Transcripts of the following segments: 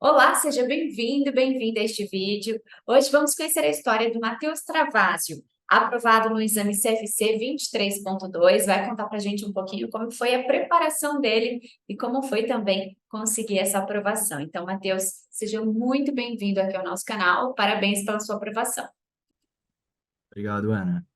Olá, seja bem-vindo e bem-vinda a este vídeo. Hoje vamos conhecer a história do Matheus Travasio, aprovado no exame CFC 23.2. Vai contar para a gente um pouquinho como foi a preparação dele e como foi também conseguir essa aprovação. Então, Matheus, seja muito bem-vindo aqui ao nosso canal. Parabéns pela sua aprovação. Obrigado, Ana.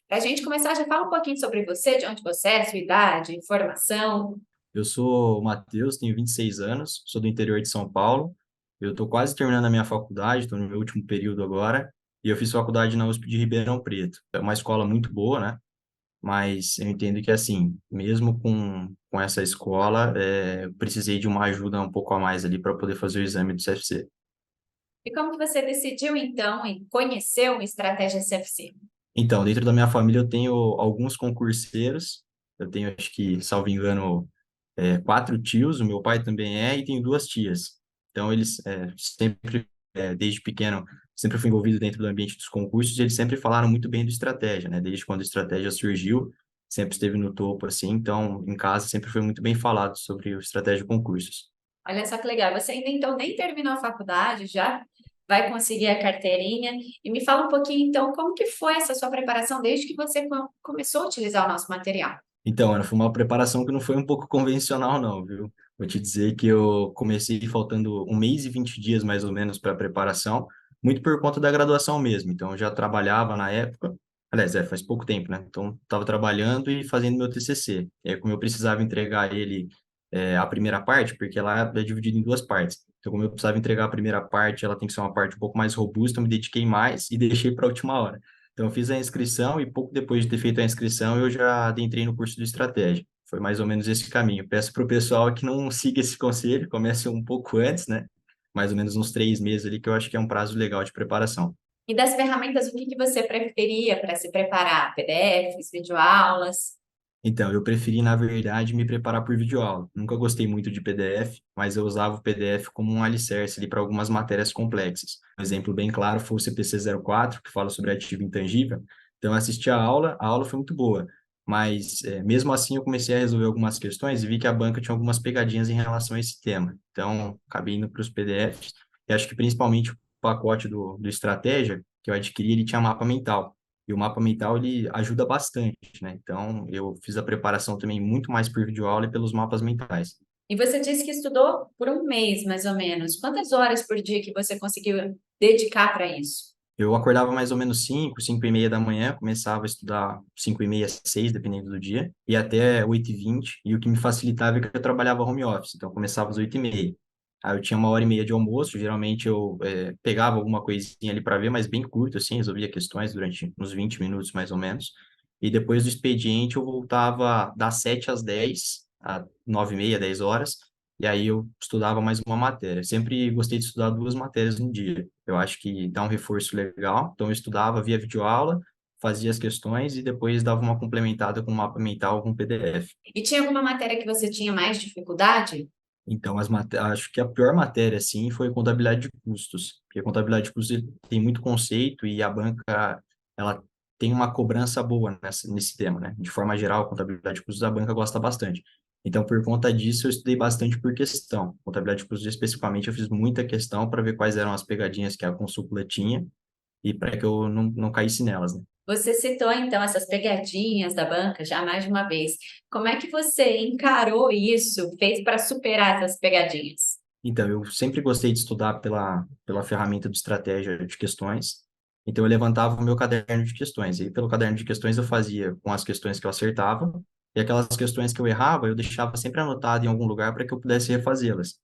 Para a gente começar, já fala um pouquinho sobre você, de onde você é, sua idade, formação. Eu sou o Matheus, tenho 26 anos, sou do interior de São Paulo. Eu estou quase terminando a minha faculdade, estou no meu último período agora, e eu fiz faculdade na USP de Ribeirão Preto. É uma escola muito boa, né? Mas eu entendo que, assim, mesmo com essa escola, eu precisei de uma ajuda um pouco a mais ali para poder fazer o exame do CFC. E como que você decidiu, então, e conheceu a estratégia CFC? Então, dentro da minha família, eu tenho alguns concurseiros. Eu tenho, acho que, salvo engano, quatro tios, o meu pai também é, e tenho duas tias. Então, eles sempre, desde pequeno, sempre fui envolvido dentro do ambiente dos concursos, e eles sempre falaram muito bem do estratégia, né? Desde quando a estratégia surgiu, sempre esteve no topo, assim. Então, em casa, sempre foi muito bem falado sobre o estratégia de concursos. Olha só que legal. Você ainda então nem terminou a faculdade, já vai conseguir a carteirinha. E me fala um pouquinho então como que foi essa sua preparação desde que você começou a utilizar o nosso material. Então, Ana, foi uma preparação que não foi um pouco convencional, não, viu? Vou te dizer que eu comecei faltando um mês e 20 dias, mais ou menos, para a preparação, muito por conta da graduação mesmo. Então, eu já trabalhava na época, aliás, faz pouco tempo, né? Então, estava trabalhando e fazendo meu TCC. E aí, como eu precisava entregar ele, a primeira parte, porque ela é dividida em duas partes. Então, como eu precisava entregar a primeira parte, ela tem que ser uma parte um pouco mais robusta, eu me dediquei mais e deixei para a última hora. Então, eu fiz a inscrição e pouco depois de ter feito a inscrição, eu já adentrei no curso de estratégia. Foi mais ou menos esse caminho. Peço para o pessoal que não siga esse conselho, comece um pouco antes, né? Mais ou menos uns 3 meses ali, que eu acho que é um prazo legal de preparação. E das ferramentas, o que que você preferia para se preparar? PDFs, videoaulas? Então, eu preferi, na verdade, me preparar por videoaula. Nunca gostei muito de PDF, mas eu usava o PDF como um alicerce ali para algumas matérias complexas. Um exemplo bem claro foi o CPC 04, que fala sobre ativo intangível. Então, eu assisti a aula foi muito boa, mas mesmo assim eu comecei a resolver algumas questões e vi que a banca tinha algumas pegadinhas em relação a esse tema. Então, acabei indo para os PDFs, e acho que principalmente o pacote do Estratégia, que eu adquiri, ele tinha mapa mental. E o mapa mental, ele ajuda bastante, né? Então, eu fiz a preparação também muito mais por videoaula e pelos mapas mentais. E você disse que estudou por um mês, mais ou menos. Quantas horas por dia que você conseguiu dedicar para isso? Eu acordava mais ou menos 5 e meia da manhã, começava a estudar 5 e meia, 6, dependendo do dia, e até 8h20, e o que me facilitava é que eu trabalhava home office, então eu começava às 8h30. Aí eu tinha uma hora e meia de almoço, geralmente eu pegava alguma coisinha ali para ver, mas bem curto, assim, resolvia questões durante uns 20 minutos mais ou menos, e depois do expediente eu voltava das 7 às 10, a 9h30, 10 horas, e aí eu estudava mais uma matéria. Sempre gostei de estudar duas matérias no dia. Eu acho que dá um reforço legal. Então eu estudava via videoaula, fazia as questões e depois dava uma complementada com mapa mental com PDF. E tinha alguma matéria que você tinha mais dificuldade? Então, acho que a pior matéria, assim, foi contabilidade de custos, porque a contabilidade de custos ele tem muito conceito e a banca, ela tem uma cobrança boa nesse tema, né? De forma geral, a contabilidade de custos a banca gosta bastante. Então, por conta disso, eu estudei bastante por questão. Contabilidade de custos, especificamente, eu fiz muita questão para ver quais eram as pegadinhas que a consulta tinha e para que eu não caísse nelas, né? Você citou então essas pegadinhas da banca já mais de uma vez. Como é que você encarou isso, fez para superar essas pegadinhas? Então, eu sempre gostei de estudar pela ferramenta de estratégia de questões. Então, eu levantava o meu caderno de questões. E aí, pelo caderno de questões, eu fazia com as questões que eu acertava. E aquelas questões que eu errava, eu deixava sempre anotado em algum lugar para que eu pudesse refazê-las.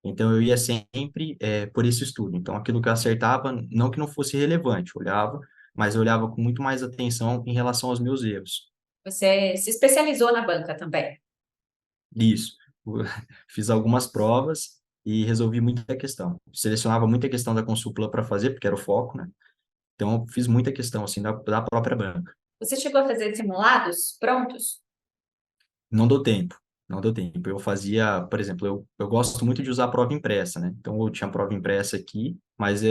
Então, eu ia sempre por esse estudo. Então, aquilo que eu acertava, não que não fosse relevante, eu olhava, mas eu olhava com muito mais atenção em relação aos meus erros. Você se especializou na banca também. Isso. Fiz algumas provas e resolvi muita questão. Selecionava muita questão da Consulplan para fazer, porque era o foco, né? Então, eu fiz muita questão, assim, da própria banca. Você chegou a fazer simulados prontos? Não deu tempo, não deu tempo. Eu fazia, por exemplo, eu gosto muito de usar prova impressa, né? Então, eu tinha prova impressa aqui, mas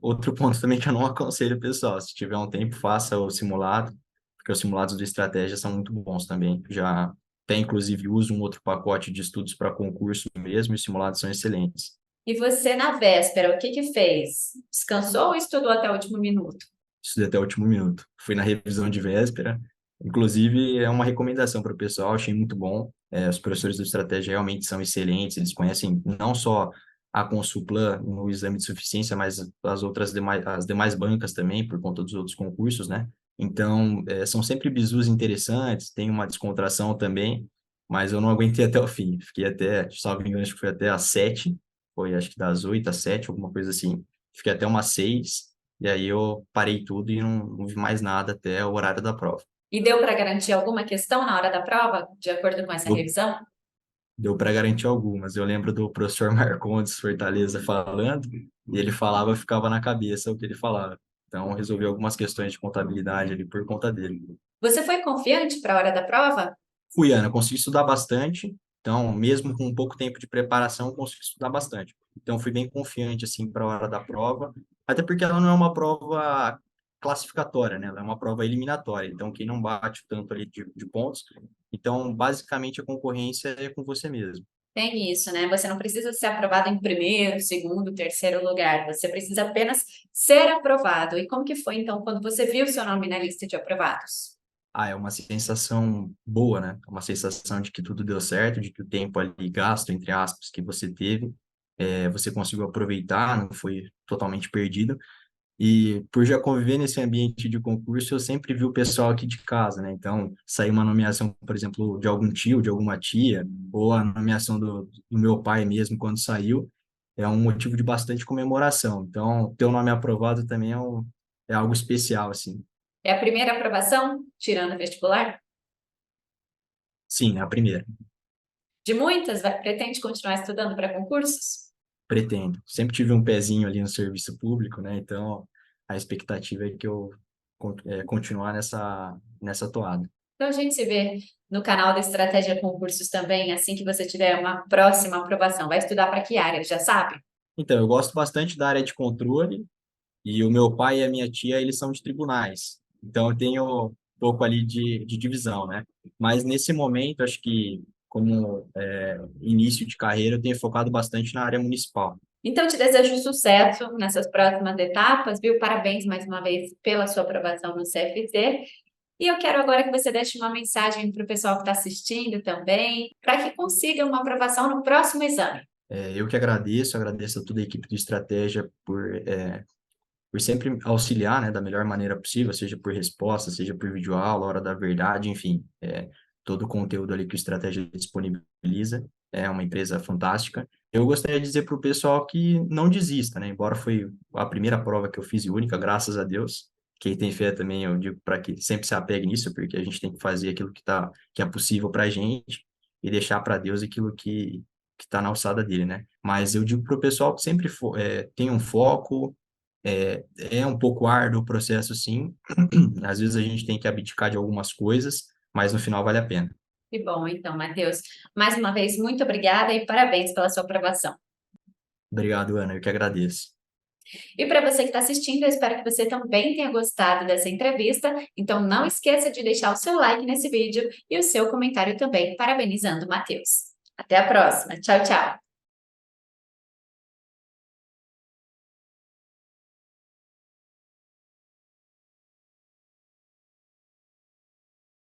outro ponto também que eu não aconselho o pessoal. Se tiver um tempo, faça o simulado, porque os simulados do Estratégia são muito bons também. Já até, inclusive, uso um outro pacote de estudos para concurso mesmo, e os simulados são excelentes. E você na véspera, o que que fez? Descansou ou estudou até o último minuto? Estudei até o último minuto. Fui na revisão de véspera. Inclusive, é uma recomendação para o pessoal, achei muito bom. Os professores do Estratégia realmente são excelentes, eles conhecem não só a Consulplan no exame de suficiência, mas as demais bancas também, por conta dos outros concursos, né? Então, são sempre bizus interessantes, tem uma descontração também, mas eu não aguentei até o fim. Fiquei até, salvo engano, acho que foi até às 7, foi acho que das 8 às 7, alguma coisa assim. Fiquei até umas 6, e aí eu parei tudo e não vi mais nada até o horário da prova. E deu para garantir alguma questão na hora da prova, de acordo com essa Deu, revisão? deu para garantir algumas. Eu lembro do professor Marcondes Fortaleza falando, e ele falava, ficava na cabeça o que ele falava. Então, eu resolvi algumas questões de contabilidade ali por conta dele. Você foi confiante para a hora da prova? Fui, Ana, consegui estudar bastante. Então, mesmo com pouco tempo de preparação, consegui estudar bastante. Então, fui bem confiante, assim, para a hora da prova. Até porque ela não é uma prova classificatória, né? Ela é uma prova eliminatória. Então, quem não bate tanto ali de pontos. Então, basicamente, a concorrência é com você mesmo. Tem isso, né? Você não precisa ser aprovado em primeiro, segundo, terceiro lugar. Você precisa apenas ser aprovado. E como que foi, então, quando você viu seu nome na lista de aprovados? Ah, é uma sensação boa, né? É uma sensação de que tudo deu certo, de que o tempo ali gasto, entre aspas, que você teve, você conseguiu aproveitar, não foi totalmente perdido. E por já conviver nesse ambiente de concurso, eu sempre vi o pessoal aqui de casa, né? Então, sair uma nomeação, por exemplo, de algum tio, de alguma tia, ou a nomeação do meu pai mesmo, quando saiu, é um motivo de bastante comemoração. Então, ter o nome aprovado também é algo especial, assim. É a primeira aprovação, tirando o vestibular? Sim, é a primeira. De muitas, pretende continuar estudando para concursos? Pretendo. Sempre tive um pezinho ali no serviço público, né? Então, a expectativa é que eu continuar nessa toada. Então, a gente se vê no canal da Estratégia Concursos também, assim que você tiver uma próxima aprovação. Vai estudar para que área, já sabe? Então, eu gosto bastante da área de controle, e o meu pai e a minha tia, eles são de tribunais. Então, eu tenho um pouco ali de divisão, né? Mas nesse momento, acho que como início de carreira, eu tenho focado bastante na área municipal. Então, te desejo sucesso nessas próximas etapas, viu? Parabéns mais uma vez pela sua aprovação no CFZ. E eu quero agora que você deixe uma mensagem para o pessoal que está assistindo também, para que consiga uma aprovação no próximo exame. Eu que agradeço a toda a equipe do Estratégia por sempre auxiliar, né, da melhor maneira possível, seja por resposta, seja por videoaula, hora da verdade, enfim, todo o conteúdo ali que o Estratégia disponibiliza. É uma empresa fantástica. Eu gostaria de dizer para o pessoal que não desista, né? Embora foi a primeira prova que eu fiz e única, graças a Deus. Quem tem fé também, eu digo para que sempre se apegue nisso, porque a gente tem que fazer aquilo que é possível para a gente e deixar para Deus aquilo que está na alçada dele, né? Mas eu digo para o pessoal que sempre tenha um foco, é um pouco árduo o processo, sim. Às vezes a gente tem que abdicar de algumas coisas, mas no final vale a pena. Que bom, então, Matheus. Mais uma vez, muito obrigada e parabéns pela sua aprovação. Obrigado, Ana. Eu que agradeço. E para você que está assistindo, eu espero que você também tenha gostado dessa entrevista. Então, não esqueça de deixar o seu like nesse vídeo e o seu comentário também, parabenizando o Matheus. Até a próxima. Tchau, tchau.